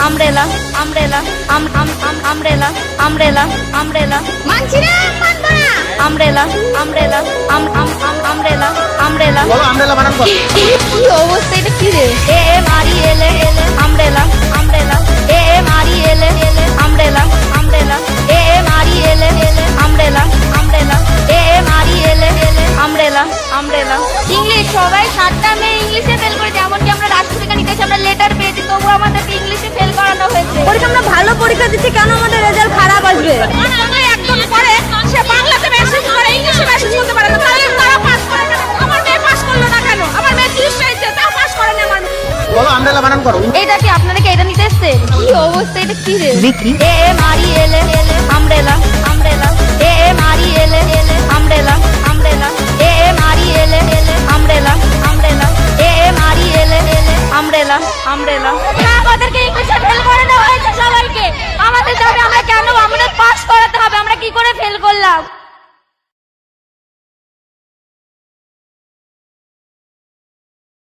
Umbrella umbrella umbrella umbrella umbrella মানছি না, মানবো না। আমব্রেলা আমব্রেলা আমব্রেলা আমব্রেলা বলো আমব্রেলা বানান করো। কি অবস্থা, এটা কি রে? AMRELA umbrella umbrella AMRELA umbrella umbrella AMRELA umbrella umbrella AMRELA umbrella umbrella English সবাই 7টা মেয়ে ইংলিশে ফেল করেছে, এমনকি আমরা রাষ্ট্রবিজ্ঞান ইতিহাসে আমরা লেটার পেয়েছি, তবু আমাদেরকে ইংলিশে ফেল করানো হয়েছে। পরীক্ষা আমরা ভালো পরীক্ষা দিচ্ছি, কেন আমাদের রেজাল্ট খারাপ আসবে? একজন পড়ে সে বাংলাতে মেসেজ করে, ইংলিশে মেসেজ করতে পারে না, তাহলে তারা পাস করে কেন? আমার মেয়ে পাস করলো না কেন? আমার মেয়ে 30 পেয়েছে, তাও পাস করে না আমার মেয়ে। বলো আমব্রেলা বানান করো। এটা কি আপনারা কি এটা নিতে এসেছেন? কি অবস্থা, এটা কি রে? AMRELA umbrella umbrella AMRELA umbrella umbrella AMRELA umbrella umbrella AMRELA umbrella umbrella আমাদেরকে ইংলিশে ফেল করে দেওয়া হয়েছে সবাইকে। আমাদের দাবি আমরা কেন, আমাদের পাস করাতে হবে, আমরা কি করে ফেল